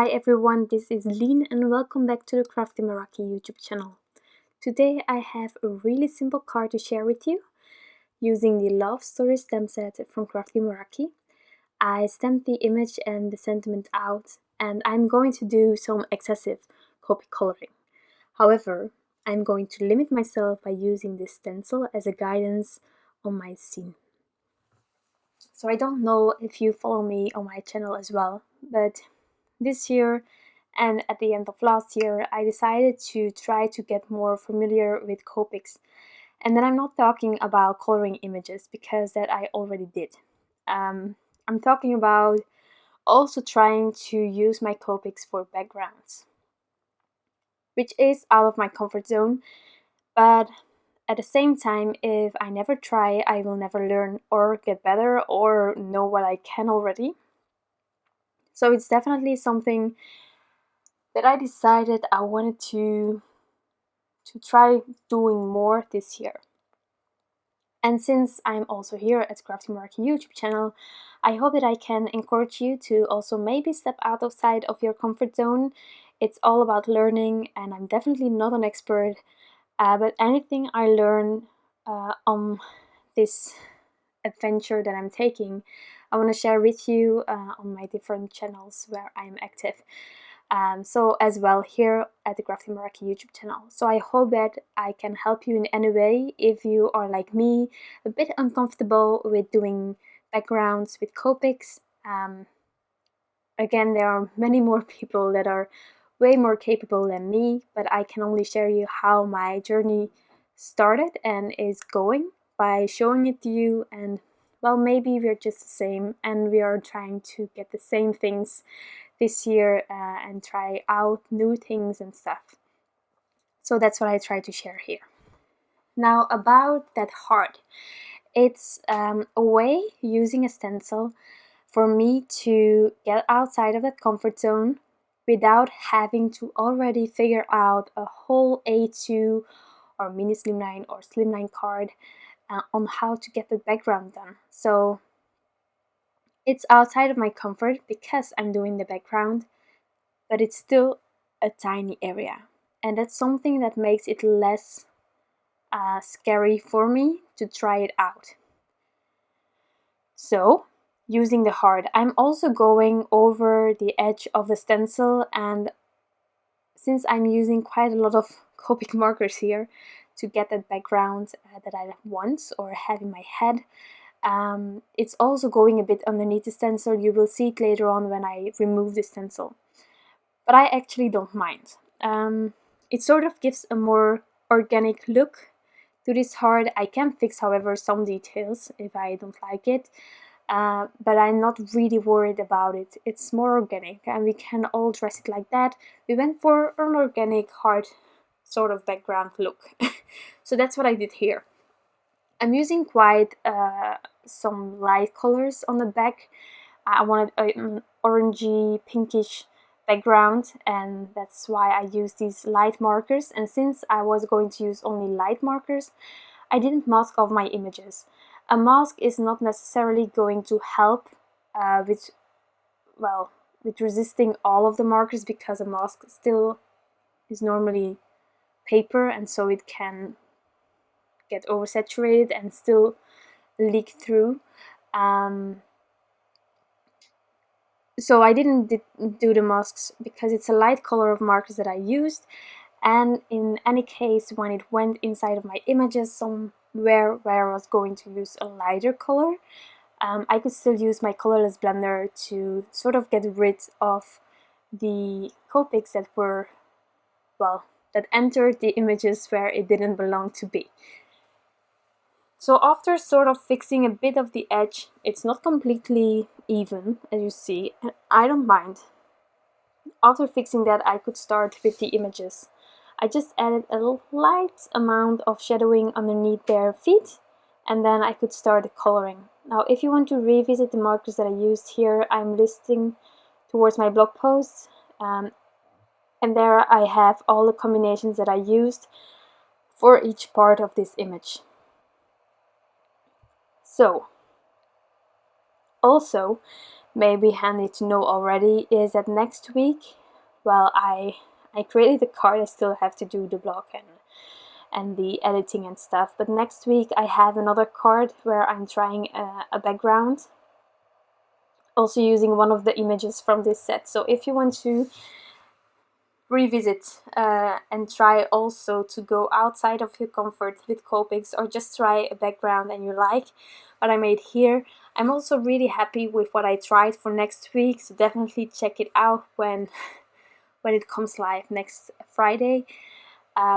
Hi everyone, this is Lean and welcome back to the Crafty Meraki YouTube channel. Today I have a really simple card to share with you using the Love Story stamp set from Crafty Meraki. I stamped the image and the sentiment out and I'm going to do some excessive copy coloring. However, I'm going to limit myself by using this stencil as a guidance on my scene. So I don't know if you follow me on my channel as well, but this year and at the end of last year I decided to try to get more familiar with Copics. And then I'm not talking about coloring images because that I already did. I'm talking about also trying to use my Copics for backgrounds, which is out of my comfort zone, but at the same time, if I never try, I will never learn or get better or know what I can already. So it's definitely something that I decided I wanted to try doing more this year. And since I'm also here at Crafty Meraki YouTube channel, I hope that I can encourage you to also maybe step outside of your comfort zone. It's all about learning, and I'm definitely not an expert, but anything I learn on this adventure that I'm taking, I want to share with you on my different channels where I'm active. So as well here at the Crafty Meraki YouTube channel. So I hope that I can help you in any way if you are like me, a bit uncomfortable with doing backgrounds with Copics. Again, there are many more people that are way more capable than me, but I can only share you how my journey started and is going by showing it to you. And well, maybe we're just the same and we are trying to get the same things this year and try out new things and stuff. So that's what I try to share here. Now about that heart, it's a way using a stencil for me to get outside of that comfort zone without having to already figure out a whole A2 or mini slimline or slimline card on how to get the background done. So it's outside of my comfort because I'm doing the background, but it's still a tiny area. And that's something that makes it less scary for me to try it out. So, using the heart, I'm also going over the edge of the stencil, and since I'm using quite a lot of Copic markers here to get that background that I want or have in my head, it's also going a bit underneath the stencil. You will see it later on when I remove the stencil. But I actually don't mind. It sort of gives a more organic look to this heart. I can fix, however, some details if I don't like it, but I'm not really worried about it. It's more organic and we can all dress it like that. We went for an organic heart sort of background look. So that's what I did here. I'm using quite some light colors on the back. I wanted an orangey, pinkish background, and that's why I used these light markers. And since I was going to use only light markers, I didn't mask off my images. A mask is not necessarily going to help with resisting all of the markers, because a mask still is normally paper, and so it can get oversaturated and still leak through. So I didn't do the masks because it's a light color of markers that I used, and in any case, when it went inside of my images somewhere where I was going to use a lighter color, I could still use my colorless blender to sort of get rid of the Copics that were, well, that entered the images where it didn't belong to be. So after sort of fixing a bit of the edge, it's not completely even, as you see, and I don't mind. After fixing that, I could start with the images. I just added a light amount of shadowing underneath their feet, and then I could start the coloring. Now, if you want to revisit the markers that I used here, I'm listing towards my blog posts, and there I have all the combinations that I used for each part of this image. So, also, maybe handy to know already is that next week, well, I created the card. I still have to do the block and the editing and stuff, but next week I have another card where I'm trying a background, also using one of the images from this set. So if you want to revisit and try also to go outside of your comfort with Copics, or just try a background and you like what I made here, I'm also really happy with what I tried for next week, so definitely check it out when it comes live next Friday.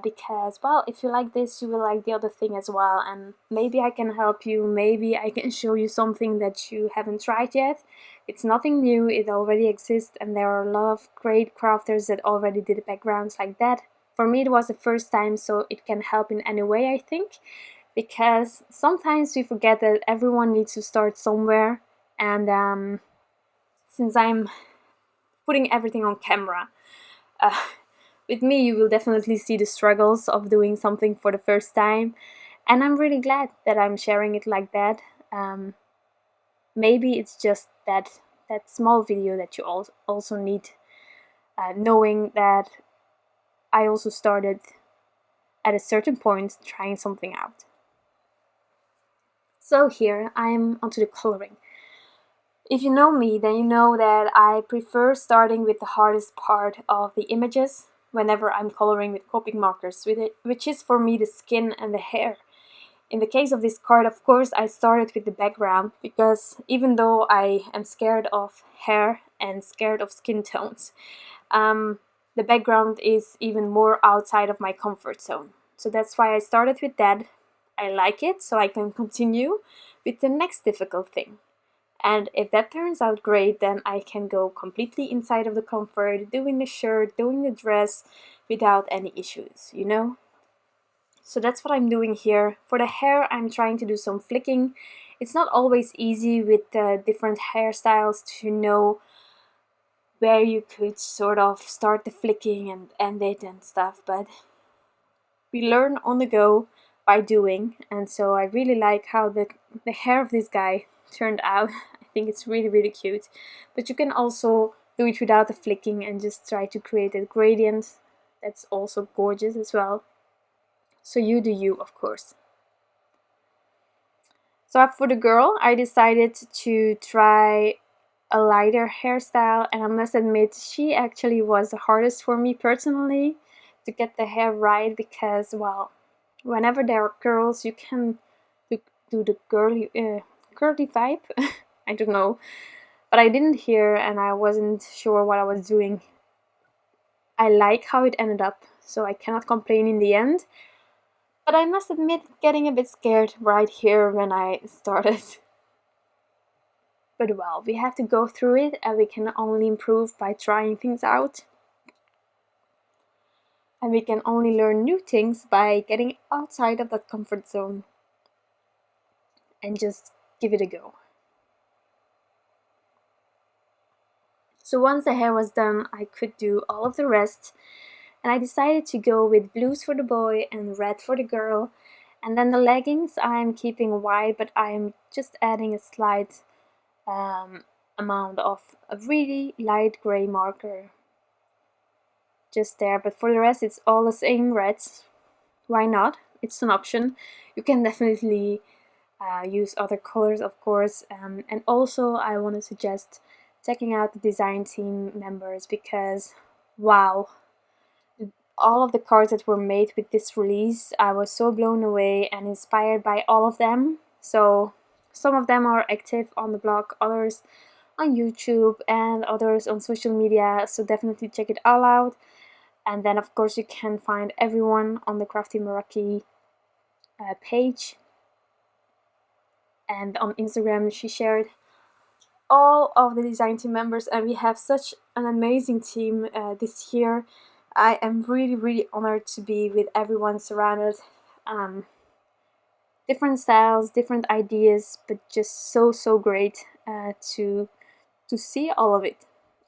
Because, well, if you like this, you will like the other thing as well, and maybe I can help you, maybe I can show you something that you haven't tried yet. It's nothing new, it already exists, and there are a lot of great crafters that already did backgrounds like that. For me it was the first time, so it can help in any way, I think, because sometimes we forget that everyone needs to start somewhere, and since I'm putting everything on camera, with me you will definitely see the struggles of doing something for the first time, and I'm really glad that I'm sharing it like that. Maybe it's just that small video that you also need, knowing that I also started at a certain point trying something out. So here I'm onto the coloring. If you know me, then you know that I prefer starting with the hardest part of the images whenever I'm coloring with Copic markers, which is for me the skin and the hair. In the case of this card, of course, I started with the background, because even though I am scared of hair and scared of skin tones, the background is even more outside of my comfort zone. So that's why I started with that. I like it, so I can continue with the next difficult thing. And if that turns out great, then I can go completely inside of the comfort, doing the shirt, doing the dress without any issues, you know? So that's what I'm doing here. For the hair, I'm trying to do some flicking. It's not always easy with the different hairstyles to know where you could sort of start the flicking and end it and stuff, but we learn on the go by doing, and so I really like how the hair of this guy turned out. I think it's really, really cute. But you can also do it without the flicking and just try to create a gradient. That's also gorgeous as well. So you do you, of course. So for the girl, I decided to try a lighter hairstyle, and I must admit she actually was the hardest for me personally to get the hair right, because, well, whenever there are curls, you can do the curly vibe. I don't know, but I didn't hear and I wasn't sure what I was doing. I like how it ended up, so I cannot complain in the end. But I must admit, getting a bit scared right here when I started. But well, we have to go through it, and we can only improve by trying things out. And we can only learn new things by getting outside of that comfort zone and just give it a go. So once the hair was done, I could do all of the rest, and I decided to go with blues for the boy and red for the girl. And then the leggings I'm keeping white, but I'm just adding a slight amount of a really light gray marker just there. But for the rest, it's all the same reds. Why not? It's an option. You can definitely use other colors, of course. And also I want to suggest checking out the design team members, because wow, all of the cards that were made with this release, I was so blown away and inspired by all of them. So some of them are active on the blog, others on YouTube, and others on social media, so definitely check it all out. And then of course you can find everyone on the Crafty Meraki page, and on Instagram she shared all of the design team members, and we have such an amazing team this year. I am really, really honored to be with everyone surrounded. Different styles, different ideas, but just so great to see all of it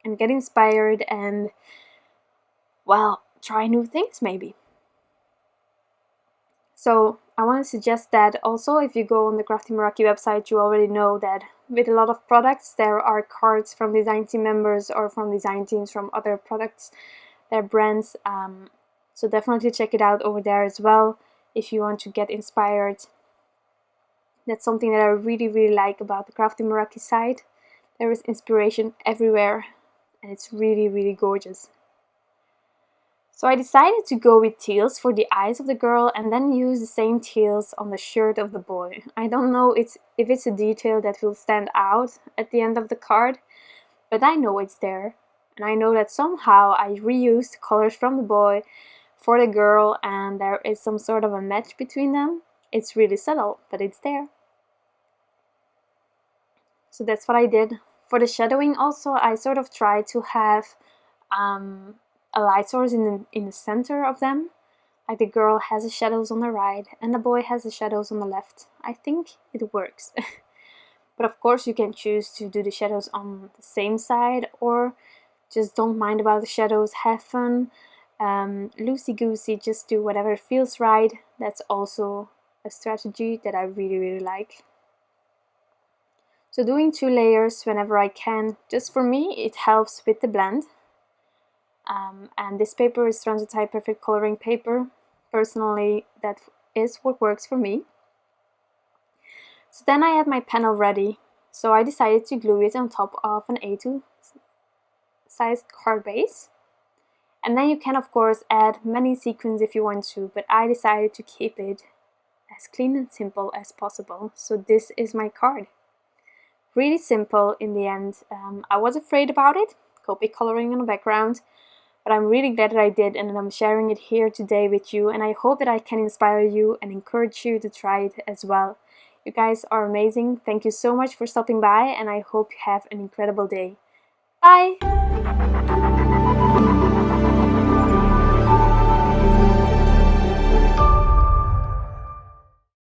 and get inspired and, well, try new things maybe. So I want to suggest that also, if you go on the Crafty Meraki website, you already know that with a lot of products. There are cards from design team members or from design teams from other products, their brands. So definitely check it out over there as well if you want to get inspired. That's something that I really like about the Crafty Meraki site. There is inspiration everywhere and it's really gorgeous. So I decided to go with teals for the eyes of the girl and then use the same teals on the shirt of the boy. I don't know if it's a detail that will stand out at the end of the card, but I know it's there. And I know that somehow I reused colors from the boy for the girl and there is some sort of a match between them. It's really subtle, but it's there. So that's what I did. For the shadowing also, I sort of tried to have a light source in the center of them. Like the girl has the shadows on the right and the boy has the shadows on the left. I think it works. But of course you can choose to do the shadows on the same side or just don't mind about the shadows, have fun, loosey-goosey, just do whatever feels right. That's also a strategy that I really like. So doing 2 layers whenever I can, just for me, it helps with the blend. And this paper is Transotype Perfect Coloring Paper. Personally, that is what works for me. So then I had my panel ready, so I decided to glue it on top of an A2 sized card base. And then you can of course add many sequins if you want to, but I decided to keep it as clean and simple as possible. So this is my card. Really simple in the end. I was afraid about it, Copic coloring on the background, but I'm really glad that I did and I'm sharing it here today with you, and I hope that I can inspire you and encourage you to try it as well. You guys are amazing. Thank you so much for stopping by and I hope you have an incredible day. Bye!